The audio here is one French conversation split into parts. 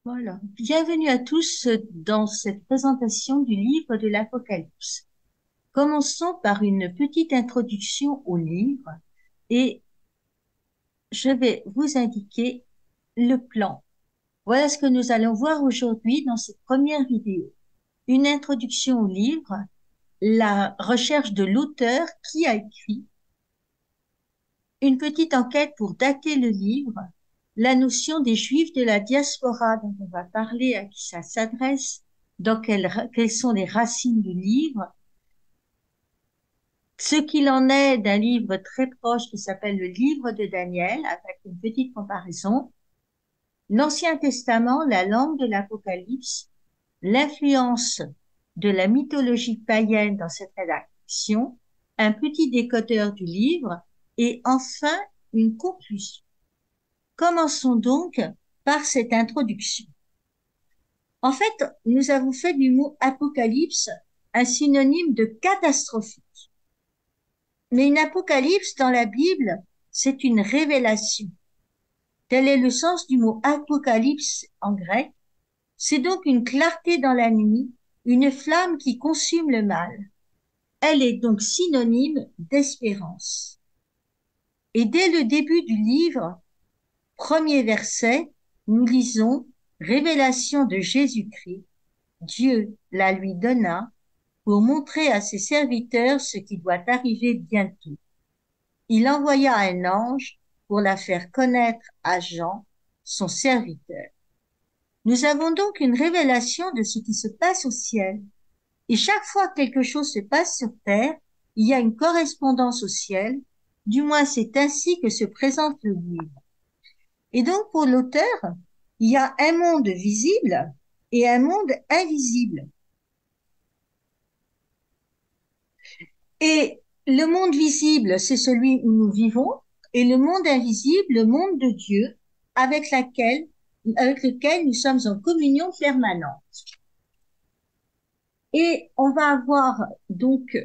Voilà. Bienvenue à tous dans cette présentation du livre de l'Apocalypse. Commençons par une petite introduction au livre et je vais vous indiquer le plan. Voilà ce que nous allons voir aujourd'hui dans cette première vidéo. Une introduction au livre, la recherche de l'auteur qui a écrit, une petite enquête pour dater le livre, la notion des Juifs de la diaspora dont on va parler, à qui ça s'adresse, quelles sont les racines du livre, ce qu'il en est d'un livre très proche qui s'appelle le livre de Daniel, avec une petite comparaison, l'Ancien Testament, la langue de l'Apocalypse, l'influence de la mythologie païenne dans cette rédaction, un petit décodeur du livre et enfin une conclusion. Commençons donc par cette introduction. En fait, nous avons fait du mot apocalypse un synonyme de catastrophique. Mais une apocalypse dans la Bible, c'est une révélation. Tel est le sens du mot apocalypse en grec. C'est donc une clarté dans la nuit, une flamme qui consume le mal. Elle est donc synonyme d'espérance. Et dès le début du livre, premier verset, nous lisons Révélation de Jésus-Christ. Dieu la lui donna pour montrer à ses serviteurs ce qui doit arriver bientôt. Il envoya un ange pour la faire connaître à Jean, son serviteur. Nous avons donc une révélation de ce qui se passe au ciel. Et chaque fois que quelque chose se passe sur terre, il y a une correspondance au ciel. Du moins, c'est ainsi que se présente le livre. Et donc, pour l'auteur, il y a un monde visible et un monde invisible. Et le monde visible, c'est celui où nous vivons, et le monde invisible, le monde de Dieu, avec lequel nous sommes en communion permanente. Et on va avoir donc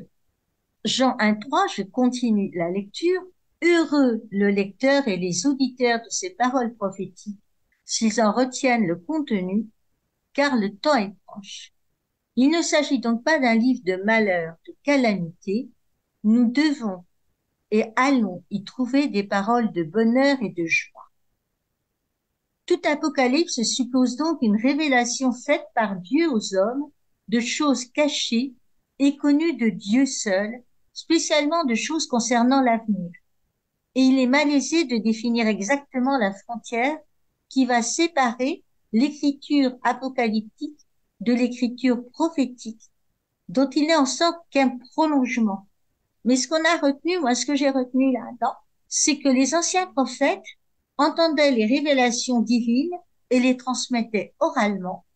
Jean 1,3, je continue la lecture. Heureux le lecteur et les auditeurs de ces paroles prophétiques, s'ils en retiennent le contenu, car le temps est proche. Il ne s'agit donc pas d'un livre de malheur, de calamité. Nous devons et allons y trouver des paroles de bonheur et de joie. Tout Apocalypse suppose donc une révélation faite par Dieu aux hommes de choses cachées et connues de Dieu seul, spécialement de choses concernant l'avenir. Et il est malaisé de définir exactement la frontière qui va séparer l'écriture apocalyptique de l'écriture prophétique, dont il n'est en sorte qu'un prolongement. Mais ce qu'on a retenu, moi, ce que j'ai retenu là-dedans, c'est que les anciens prophètes entendaient les révélations divines et les transmettaient oralement,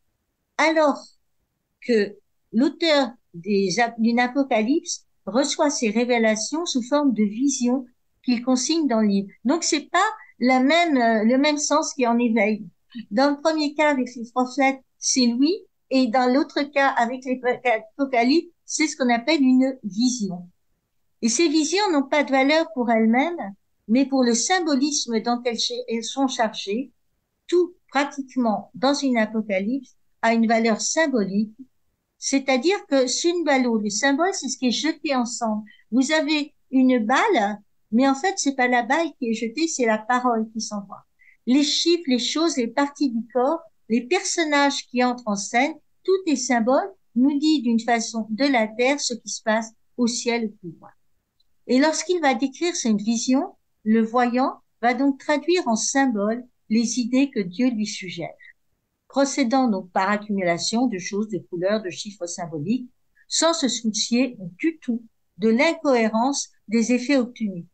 alors que l'auteur d'une apocalypse reçoit ces révélations sous forme de visions qu'il consigne dans le livre. Donc, c'est pas le même sens qui en éveille. Dans le premier cas, avec les prophètes, c'est lui, et dans l'autre cas, avec les apocalypses, c'est ce qu'on appelle une vision. Et ces visions n'ont pas de valeur pour elles-mêmes, mais pour le symbolisme dont elles sont chargées. Tout, pratiquement, dans une apocalypse, a une valeur symbolique, c'est-à-dire que c'est une balle, le symbole, c'est ce qui est jeté ensemble. Vous avez une balle, mais en fait, c'est pas la balle qui est jetée, c'est la parole qui s'envoie. Les chiffres, les choses, les parties du corps, les personnages qui entrent en scène, tout est symbole, nous dit d'une façon de la terre ce qui se passe au ciel ou plus loin. Et lorsqu'il va décrire cette vision, le voyant va donc traduire en symbole les idées que Dieu lui suggère, procédant donc par accumulation de choses, de couleurs, de chiffres symboliques, sans se soucier du tout de l'incohérence des effets obtenus.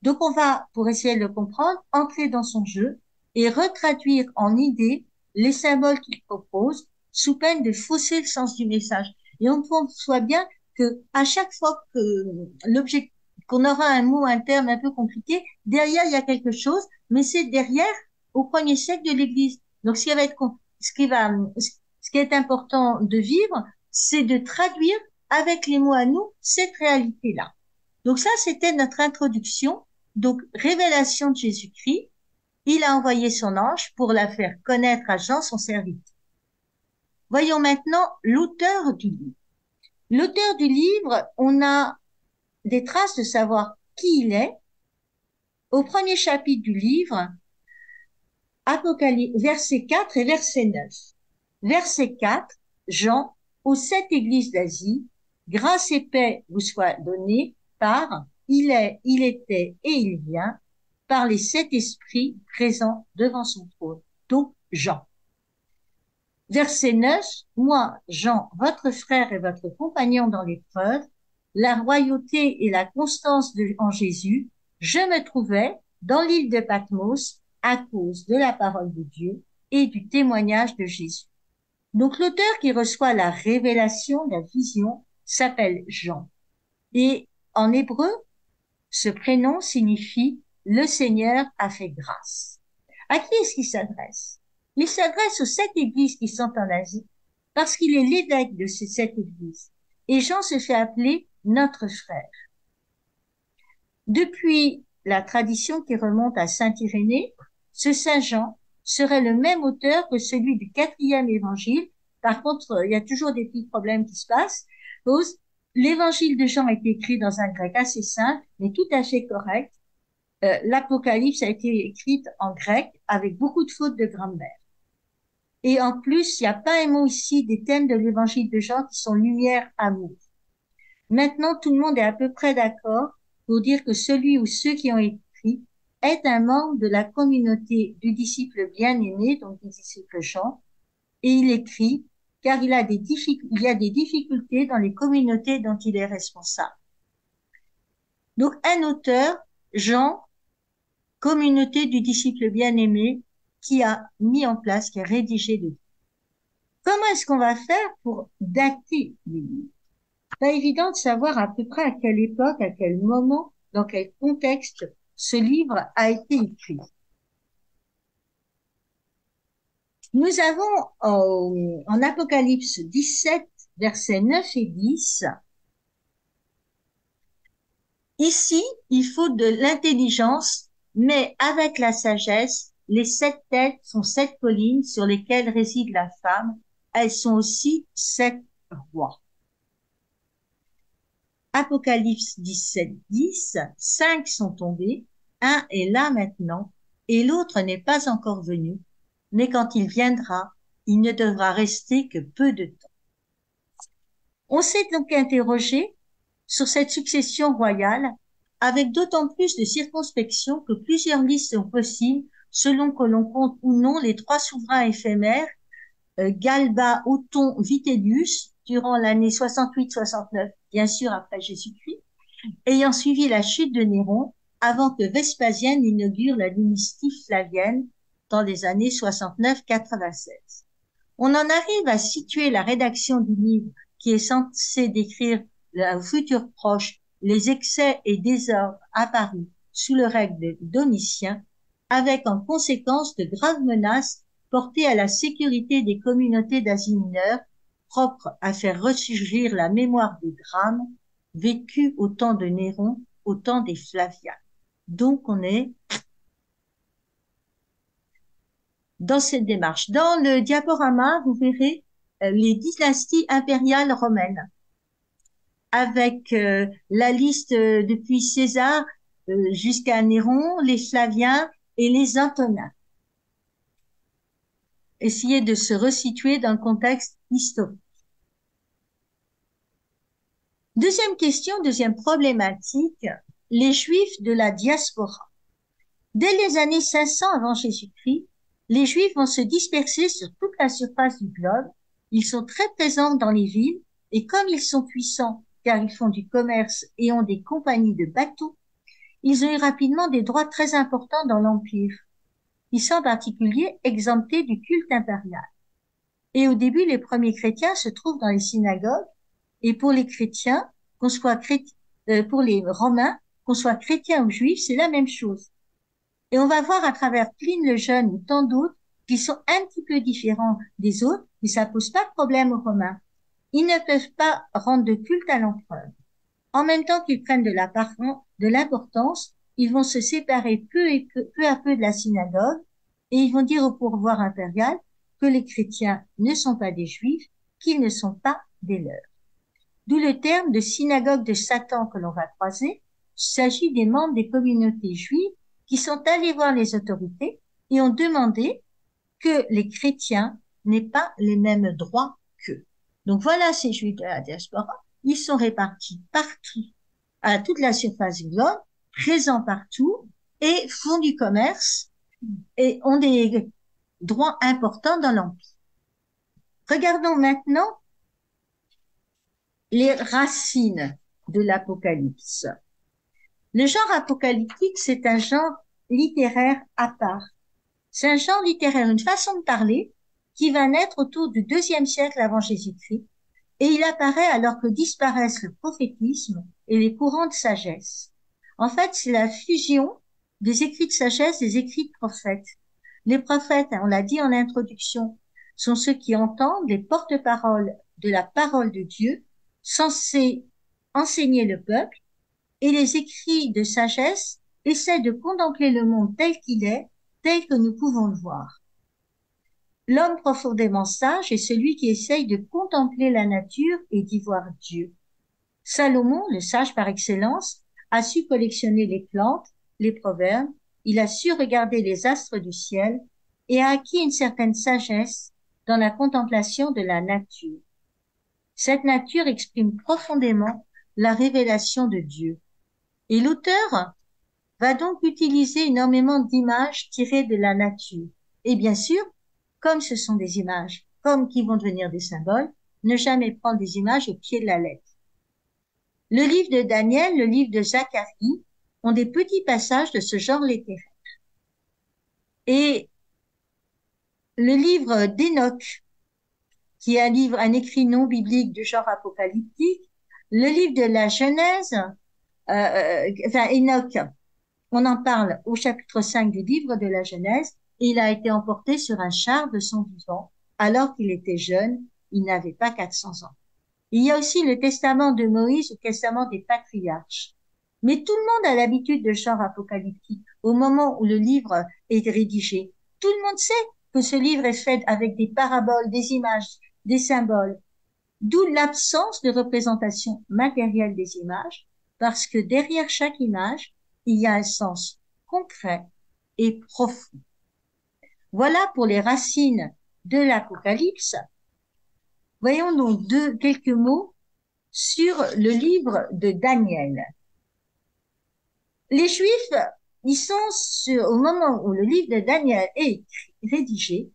Donc on va, pour essayer de le comprendre, entrer dans son jeu et retraduire en idées les symboles qu'il propose, sous peine de fausser le sens du message. Et on voit bien que à chaque fois que l'objectif qu'on aura un mot, un terme un peu compliqué, derrière il y a quelque chose, mais c'est derrière au premier siècle de l'Église. Donc ce qui est important de vivre, c'est de traduire avec les mots à nous cette réalité-là. Donc ça, c'était notre introduction. Donc révélation de Jésus-Christ. Il a envoyé son ange pour la faire connaître à Jean, son serviteur. Voyons maintenant l'auteur du livre. L'auteur du livre, on a des traces de savoir qui il est. Au premier chapitre du livre, Apocalypse, verset 4 et verset 9. Verset 4, Jean, aux 7 églises d'Asie, grâce et paix vous soient données par il est, il était et il vient, par les 7 esprits présents devant son trône. Donc, Jean. Verset 9, moi, Jean, votre frère et votre compagnon dans l'épreuve, la royauté et la constance en Jésus, je me trouvais dans l'île de Patmos à cause de la parole de Dieu et du témoignage de Jésus. Donc l'auteur qui reçoit la révélation, la vision, s'appelle Jean. Et en hébreu, ce prénom signifie le Seigneur a fait grâce. À qui est-ce qu'il s'adresse? Il s'adresse aux 7 églises qui sont en Asie parce qu'il est l'évêque de ces 7 églises. Et Jean se fait appeler notre frère. Depuis la tradition qui remonte à Saint Irénée, ce Saint Jean serait le même auteur que celui du 4e évangile. Par contre, il y a toujours des petits problèmes qui se passent. L'évangile de Jean a été écrit dans un grec assez simple, mais tout à fait correct. L'Apocalypse a été écrite en grec avec beaucoup de fautes de grammaire. Et en plus, il n'y a pas un mot ici des thèmes de l'évangile de Jean qui sont lumière, amour. Maintenant, tout le monde est à peu près d'accord pour dire que celui ou ceux qui ont écrit est un membre de la communauté du disciple bien-aimé, donc du disciple Jean, et il écrit car il y a des difficultés dans les communautés dont il est responsable. Donc, un auteur, Jean, communauté du disciple bien-aimé, qui a mis en place, qui a rédigé le livre. Comment est-ce qu'on va faire pour dater les livres? Pas évident de savoir à peu près à quelle époque, à quel moment, dans quel contexte ce livre a été écrit. Nous avons en Apocalypse 17, versets 9 et 10, ici, il faut de l'intelligence, mais avec la sagesse, les 7 têtes sont 7 collines sur lesquelles réside la femme. Elles sont aussi 7 rois. Apocalypse 17, 10, 5 sont tombés, un est là maintenant, et l'autre n'est pas encore venu, mais quand il viendra, il ne devra rester que peu de temps. On s'est donc interrogé sur cette succession royale, avec d'autant plus de circonspection que plusieurs listes sont possibles selon que l'on compte ou non les 3 souverains éphémères, Galba, Othon, Vitellius, durant l'année 68-69, bien sûr après Jésus-Christ, ayant suivi la chute de Néron avant que Vespasien n'inaugure la dynastie flavienne dans les années 69-96. On en arrive à situer la rédaction du livre qui est censé décrire le futur proche les excès et désordres apparus sous le règne de Domitien, avec en conséquence de graves menaces portées à la sécurité des communautés d'Asie mineure, propres à faire ressurgir la mémoire des drames vécus au temps de Néron, au temps des Flaviens. Donc on est dans cette démarche. Dans le diaporama, vous verrez les dynasties impériales romaines, avec la liste depuis César jusqu'à Néron, les Flaviens et les Antonins. Essayez de se resituer dans le contexte historique. Deuxième question, deuxième problématique, les Juifs de la diaspora. Dès les années 500 avant Jésus-Christ, les Juifs vont se disperser sur toute la surface du globe. Ils sont très présents dans les villes et comme ils sont puissants car ils font du commerce et ont des compagnies de bateaux, ils ont eu rapidement des droits très importants dans l'Empire. Ils sont en particulier exemptés du culte impérial. Et au début, les premiers chrétiens se trouvent dans les synagogues et pour les chrétiens, pour les Romains, qu'on soit chrétien ou juif, c'est la même chose. Et on va voir à travers Pline le Jeune ou tant d'autres qui sont un petit peu différents des autres, mais ça pose pas de problème aux Romains. Ils ne peuvent pas rendre de culte à l'empereur. En même temps qu'ils prennent de l'importance, ils vont se séparer peu à peu de la synagogue et ils vont dire au pouvoir impérial que les chrétiens ne sont pas des juifs, qu'ils ne sont pas des leurs. D'où le terme de synagogue de Satan que l'on va croiser. Il s'agit des membres des communautés juives qui sont allés voir les autorités et ont demandé que les chrétiens n'aient pas les mêmes droits qu'eux. Donc voilà ces juifs de la diaspora. Ils sont répartis partout, à toute la surface du globe, présents partout et font du commerce et ont des droits importants dans l'Empire. Regardons maintenant les racines de l'Apocalypse. Le genre apocalyptique, c'est un genre littéraire à part. C'est un genre littéraire, une façon de parler qui va naître autour du IIe siècle avant Jésus-Christ et il apparaît alors que disparaissent le prophétisme et les courants de sagesse. En fait, c'est la fusion des écrits de sagesse, des écrits de prophètes. Les prophètes, on l'a dit en introduction, sont ceux qui entendent les porte-paroles de la parole de Dieu, censés enseigner le peuple, et les écrits de sagesse essaient de contempler le monde tel qu'il est, tel que nous pouvons le voir. L'homme profondément sage est celui qui essaye de contempler la nature et d'y voir Dieu. Salomon, le sage par excellence, a su collectionner les plantes, les proverbes, il a su regarder les astres du ciel et a acquis une certaine sagesse dans la contemplation de la nature. Cette nature exprime profondément la révélation de Dieu. Et l'auteur va donc utiliser énormément d'images tirées de la nature. Et bien sûr, comme ce sont des images, comme qui vont devenir des symboles, ne jamais prendre des images au pied de la lettre. Le livre de Daniel, le livre de Zacharie ont des petits passages de ce genre littéraire. Et le livre d'Enoch, qui est un écrit non biblique du genre apocalyptique, le livre de la Genèse, Enoch, on en parle au chapitre 5 du livre de la Genèse, et il a été emporté sur un char de son vivant, alors qu'il était jeune, il n'avait pas 400 ans. Il y a aussi le testament de Moïse, le testament des patriarches. Mais tout le monde a l'habitude de genre apocalyptique au moment où le livre est rédigé. Tout le monde sait que ce livre est fait avec des paraboles, des images, des symboles. D'où l'absence de représentation matérielle des images, parce que derrière chaque image, il y a un sens concret et profond. Voilà pour les racines de l'Apocalypse. Voyons donc quelques mots sur le livre de Daniel. Les Juifs, au moment où le livre de Daniel est rédigé,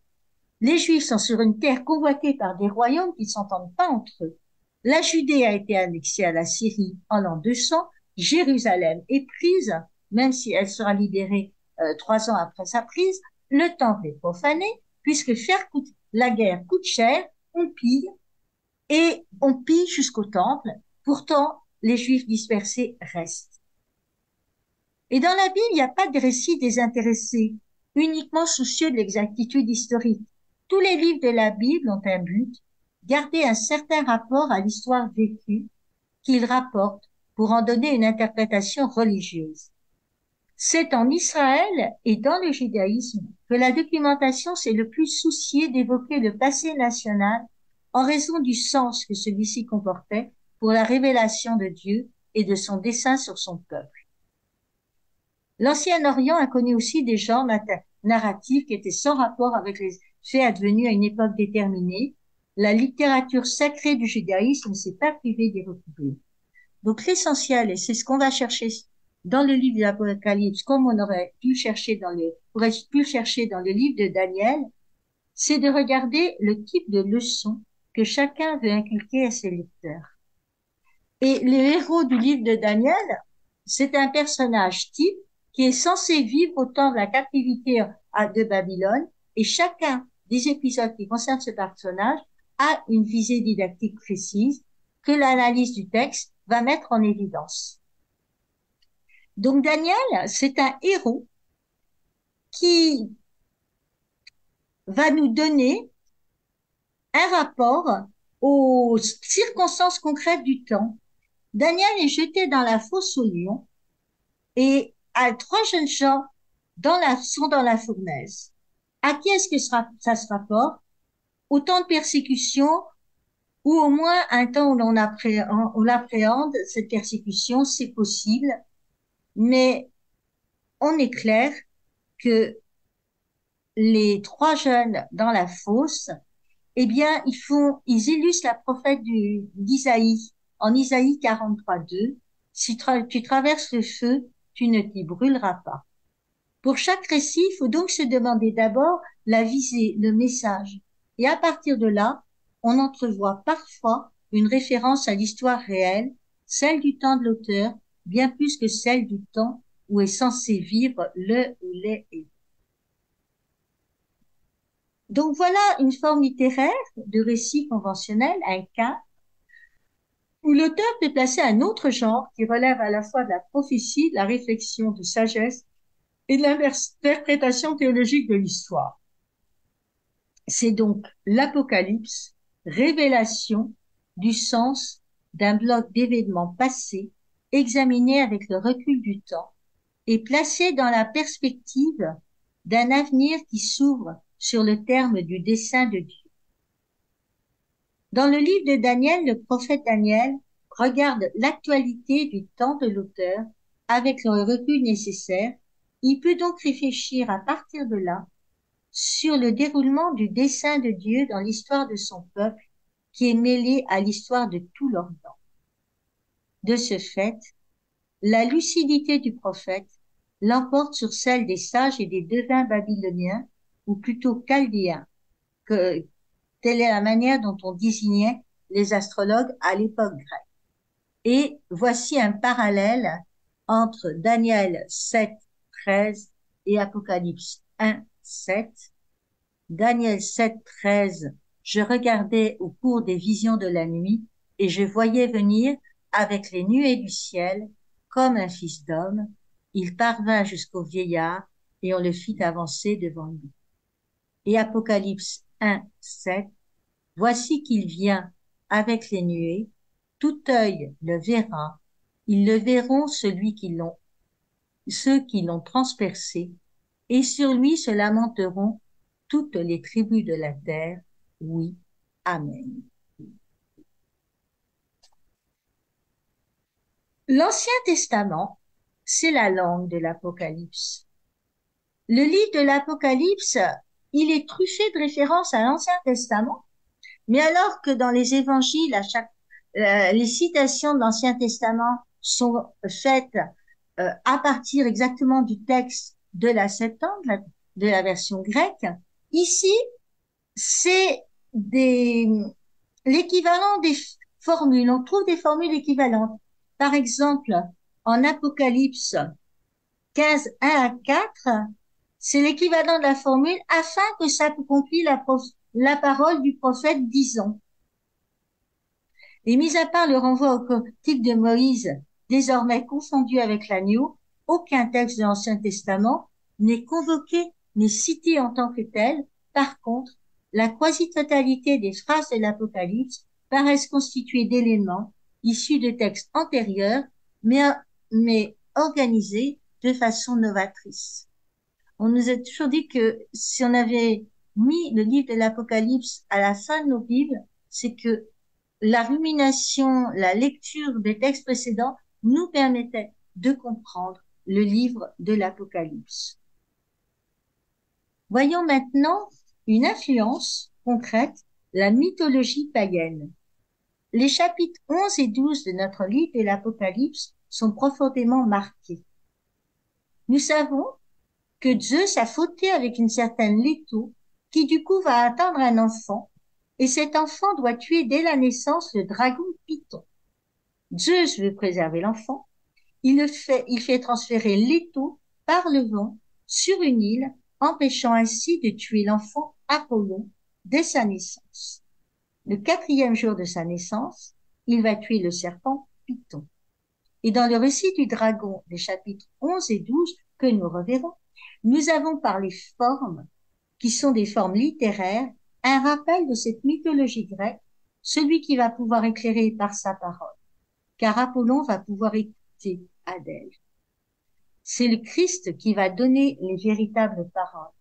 les Juifs sont sur une terre convoitée par des royaumes qui ne s'entendent pas entre eux. La Judée a été annexée à la Syrie en l'an 200, Jérusalem est prise, même si elle sera libérée 3 ans après sa prise, le temple est profané, puisque la guerre coûte cher, on pille, et on pille jusqu'au temple. Pourtant, les Juifs dispersés restent. Et dans la Bible, il n'y a pas de récit désintéressé, uniquement soucieux de l'exactitude historique. Tous les livres de la Bible ont un but, garder un certain rapport à l'histoire vécue qu'ils rapportent pour en donner une interprétation religieuse. C'est en Israël et dans le judaïsme que la documentation s'est le plus souciée d'évoquer le passé national en raison du sens que celui-ci comportait pour la révélation de Dieu et de son dessein sur son peuple. L'Ancien Orient a connu aussi des genres narratifs qui étaient sans rapport avec les faits advenus à une époque déterminée. La littérature sacrée du judaïsme ne s'est pas privée d'y recourir. Donc l'essentiel, et c'est ce qu'on va chercher dans le livre de l'Apocalypse, comme on aurait pu chercher dans le livre de Daniel, c'est de regarder le type de leçon que chacun veut inculquer à ses lecteurs. Et le héros du livre de Daniel, c'est un personnage type qui est censé vivre au temps de la captivité de Babylone, et chacun des épisodes qui concernent ce personnage a une visée didactique précise que l'analyse du texte va mettre en évidence. Donc Daniel, c'est un héros qui va nous donner un rapport aux circonstances concrètes du temps. Daniel est jeté dans la fosse aux lions et trois jeunes gens sont dans la fournaise. À qui est-ce que ça se rapporte? Au temps de persécution ou au moins un temps où on appréhende cette persécution, c'est possible, mais on est clair que les trois jeunes dans la fosse, eh bien, ils illustrent la prophète d'Isaïe, en Isaïe 43:2. Si tu traverses le feu, tu ne t'y brûleras pas. Pour chaque récit, il faut donc se demander d'abord la visée, le message. Et à partir de là, on entrevoit parfois une référence à l'histoire réelle, celle du temps de l'auteur, bien plus que celle du temps où est censé vivre le ou les héros. Donc voilà une forme littéraire de récit conventionnel, un cas, où l'auteur peut placer un autre genre qui relève à la fois de la prophétie, de la réflexion, de sagesse et de l'interprétation théologique de l'histoire. C'est donc l'Apocalypse, révélation du sens d'un bloc d'événements passés, examiné avec le recul du temps et placé dans la perspective d'un avenir qui s'ouvre sur le terme du dessein de Dieu. Dans le livre de Daniel, le prophète Daniel regarde l'actualité du temps de l'auteur avec le recul nécessaire. Il peut donc réfléchir à partir de là sur le déroulement du dessein de Dieu dans l'histoire de son peuple qui est mêlé à l'histoire de tout l'Orient. De ce fait, la lucidité du prophète l'emporte sur celle des sages et des devins babyloniens, ou plutôt chaldéens, que telle est la manière dont on désignait les astrologues à l'époque grecque. Et voici un parallèle entre Daniel 7:13 et Apocalypse 1:7. Daniel 7:13, je regardais au cours des visions de la nuit, et je voyais venir avec les nuées du ciel, comme un fils d'homme. Il parvint jusqu'au vieillard, et on le fit avancer devant lui. Et Apocalypse 1:7, voici qu'il vient avec les nuées, tout œil le verra, ils le verront ceux qui l'ont transpercé, et sur lui se lamenteront toutes les tribus de la terre. Oui, Amen. L'Ancien Testament, c'est la langue de l'Apocalypse. Le livre de l'Apocalypse, il est truffé de références à l'Ancien Testament, mais alors que dans les évangiles, les citations de l'Ancien Testament sont faites à partir exactement du texte de la Septante, de la version grecque, ici, c'est l'équivalent des formules. On trouve des formules équivalentes. Par exemple, en Apocalypse 15, 1-4, c'est l'équivalent de la formule afin que s'accomplit la parole du prophète disant. Et mis à part le renvoi au cantique de Moïse, désormais confondu avec l'agneau, aucun texte de l'Ancien Testament n'est convoqué, n'est cité en tant que tel. Par contre, la quasi-totalité des phrases de l'Apocalypse paraissent constituées d'éléments issus de textes antérieurs, mais organisés de façon novatrice. On nous a toujours dit que si on avait mis le livre de l'Apocalypse à la fin de nos Bibles, c'est que la rumination, la lecture des textes précédents nous permettait de comprendre le livre de l'Apocalypse. Voyons maintenant une influence concrète, la mythologie païenne. Les chapitres 11 et 12 de notre livre de l'Apocalypse sont profondément marqués. Nous savons que Zeus a fauté avec une certaine Leto, qui du coup va attendre un enfant, et cet enfant doit tuer dès la naissance le dragon Python. Zeus veut préserver l'enfant. Il fait transférer Leto par le vent sur une île, empêchant ainsi de tuer l'enfant Apollon dès sa naissance. Le 4e jour de sa naissance, il va tuer le serpent Python. Et dans le récit du dragon des chapitres 11 et 12 que nous reverrons, nous avons par les formes, qui sont des formes littéraires, un rappel de cette mythologie grecque, celui qui va pouvoir éclairer par sa parole, car Apollon va pouvoir écouter Adèle. c'est le Christ qui va donner les véritables paroles.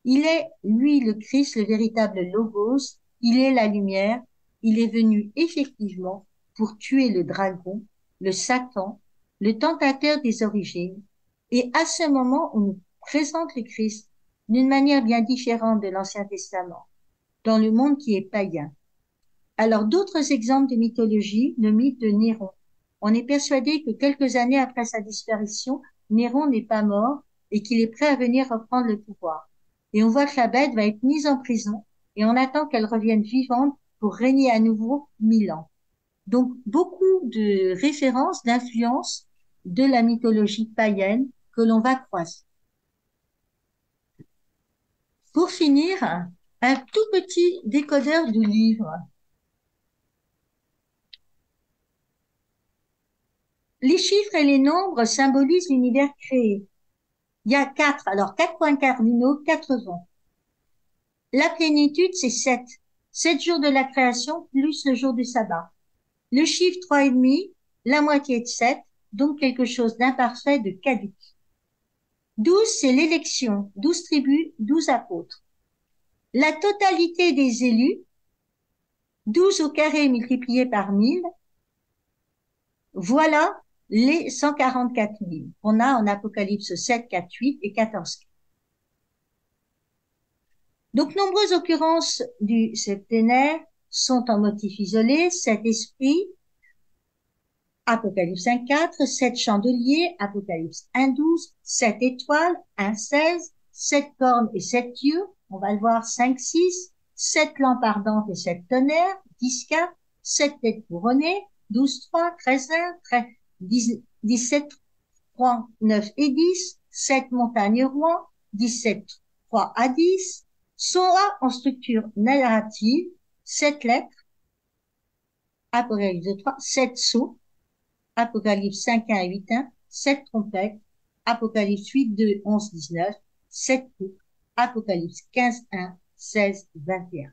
Il est, lui, le Christ, le véritable Logos, il est la lumière, il est venu effectivement pour tuer le dragon, le Satan, le tentateur des origines, et à ce moment, on nous présente le Christ d'une manière bien différente de l'Ancien Testament, dans le monde qui est païen. Alors, d'autres exemples de mythologie, le mythe de Néron. On est persuadé que quelques années après sa disparition, Néron n'est pas mort et qu'il est prêt à venir reprendre le pouvoir. Et on voit que la bête va être mise en prison et on attend qu'elle revienne vivante pour régner à nouveau 1000 ans. Donc, beaucoup de références, d'influences de la mythologie païenne que l'on va croiser. Pour finir, un tout petit décodeur du livre. Les chiffres et les nombres symbolisent l'univers créé. Il y a 4, alors 4 points cardinaux, 4 vents. La plénitude, c'est 7. 7 jours de la création plus le jour du sabbat. Le chiffre 3,5, la moitié de 7, donc quelque chose d'imparfait, de caduc. 12, c'est l'élection, 12 tribus, 12 apôtres. La totalité des élus, 12 au carré multiplié par 1000, voilà les 144 000 qu'on a en Apocalypse 7, 4, 8 et 14. Donc, nombreuses occurrences du septénaire sont en motif isolé, 7 esprits, Apocalypse 1, 4, 7 chandeliers, Apocalypse 1, 12, 7 étoiles, 1, 16, 7 cornes et 7 yeux, on va le voir 5, 6, 7 lampes ardentes et 7 tonnerres, 10, 4, 7 têtes couronnées, 12, 3, 13, 1, 17, 3, 9 et 10, 7 montagnes rois, 17, 3 à 10, Sora en structure narrative, 7 lettres, Apocalypse 3, 7 sceaux, Apocalypse 5, 1 et 8, 1, 7 trompettes, Apocalypse 8, 2, 11, 19, 7 coupes, Apocalypse 15, 1, 16, 21.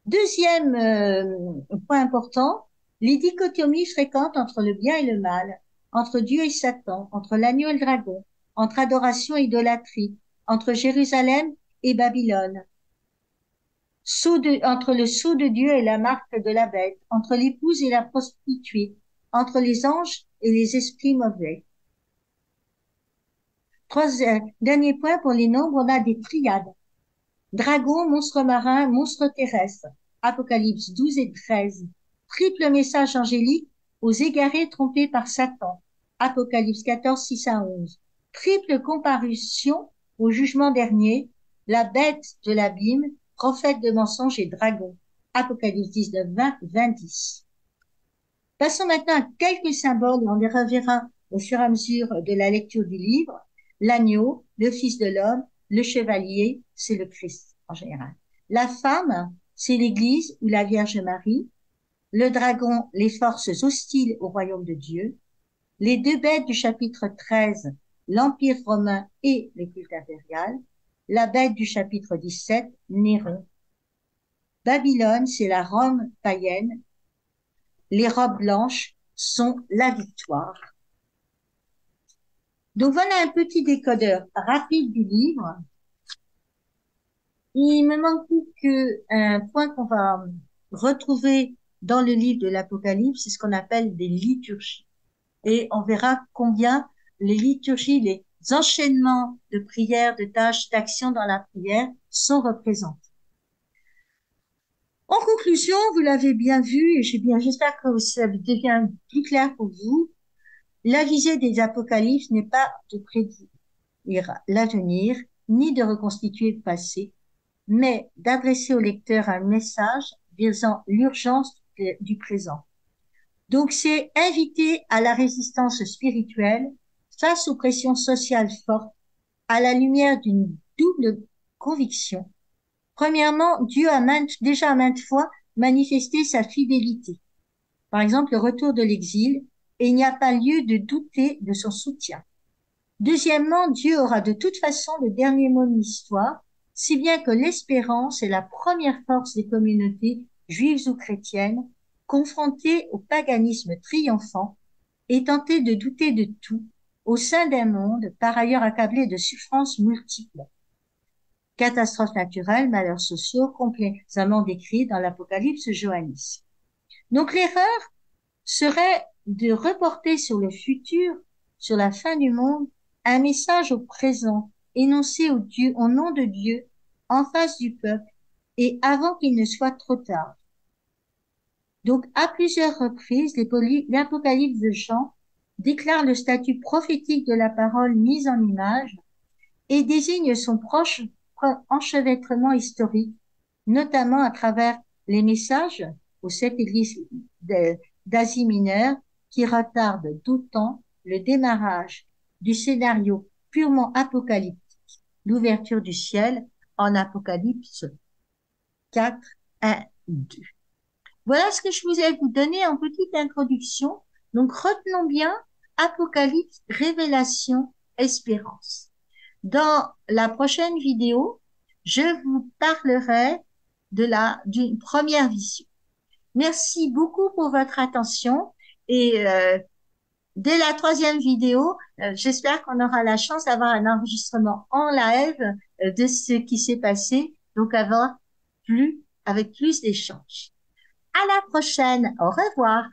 Deuxième point important, les dichotomies fréquentes entre le bien et le mal, entre Dieu et Satan, entre l'agneau et le dragon, entre adoration et idolâtrie, entre Jérusalem et Babylone, entre le sceau de Dieu et la marque de la bête, entre l'épouse et la prostituée, entre les anges et les esprits mauvais. Dernier point pour les nombres, on a des triades. Dragon, monstre marin, monstre terrestre. Apocalypse 12 et 13. Triple message angélique aux égarés trompés par Satan. Apocalypse 14, 6 à 11. Triple comparution au jugement dernier. La bête de l'abîme, prophète de mensonges et dragon. Apocalypse 19, 20, 20, 10. Passons maintenant à quelques symboles et on les reverra au fur et à mesure de la lecture du livre. L'agneau, le Fils de l'homme, le chevalier, c'est le Christ en général. La femme, c'est l'Église ou la Vierge Marie. Le dragon, les forces hostiles au royaume de Dieu. Les deux bêtes du chapitre 13, l'Empire romain et le culte impérial. La bête du chapitre 17, Néron. Babylone, c'est la Rome païenne. Les robes blanches sont la victoire. Donc voilà un petit décodeur rapide du livre. Il me manque plus qu'un point qu'on va retrouver dans le livre de l'Apocalypse, c'est ce qu'on appelle des liturgies. Et on verra combien les liturgies, les enchaînements de prières, de tâches, d'actions dans la prière sont représentés. En conclusion, vous l'avez bien vu, et j'espère que ça devient plus clair pour vous. La visée des apocalypses n'est pas de prédire l'avenir, ni de reconstituer le passé, mais d'adresser au lecteur un message visant l'urgence du présent. Donc, c'est inviter à la résistance spirituelle face aux pressions sociales fortes, à la lumière d'une double conviction. Premièrement, Dieu a déjà maintes fois manifesté sa fidélité. Par exemple, le retour de l'exil, et il n'y a pas lieu de douter de son soutien. Deuxièmement, Dieu aura de toute façon le dernier mot de l'histoire, si bien que l'espérance est la première force des communautés juives ou chrétiennes, confrontées au paganisme triomphant et tenter de douter de tout au sein d'un monde par ailleurs accablé de souffrances multiples. Catastrophes naturelles, malheurs sociaux, complaisamment décrits dans l'Apocalypse johannique. Donc l'erreur serait de reporter sur le futur, sur la fin du monde, un message au présent, énoncé au nom de Dieu, en face du peuple, et avant qu'il ne soit trop tard. Donc, à plusieurs reprises, l'Apocalypse de Jean déclare le statut prophétique de la parole mise en image et désigne son proche enchevêtrement historique, notamment à travers les messages aux 7 églises d'Asie mineure qui retardent d'autant le démarrage du scénario purement apocalyptique, l'ouverture du ciel en Apocalypse 4, 1, 2. Voilà ce que je voulais vous donner en petite introduction. Donc, retenons bien Apocalypse, Révélation, Espérance. Dans la prochaine vidéo, je vous parlerai d'une première vision. Merci beaucoup pour votre attention et dès la troisième vidéo, j'espère qu'on aura la chance d'avoir un enregistrement en live de ce qui s'est passé, donc avec plus d'échanges. À la prochaine, au revoir.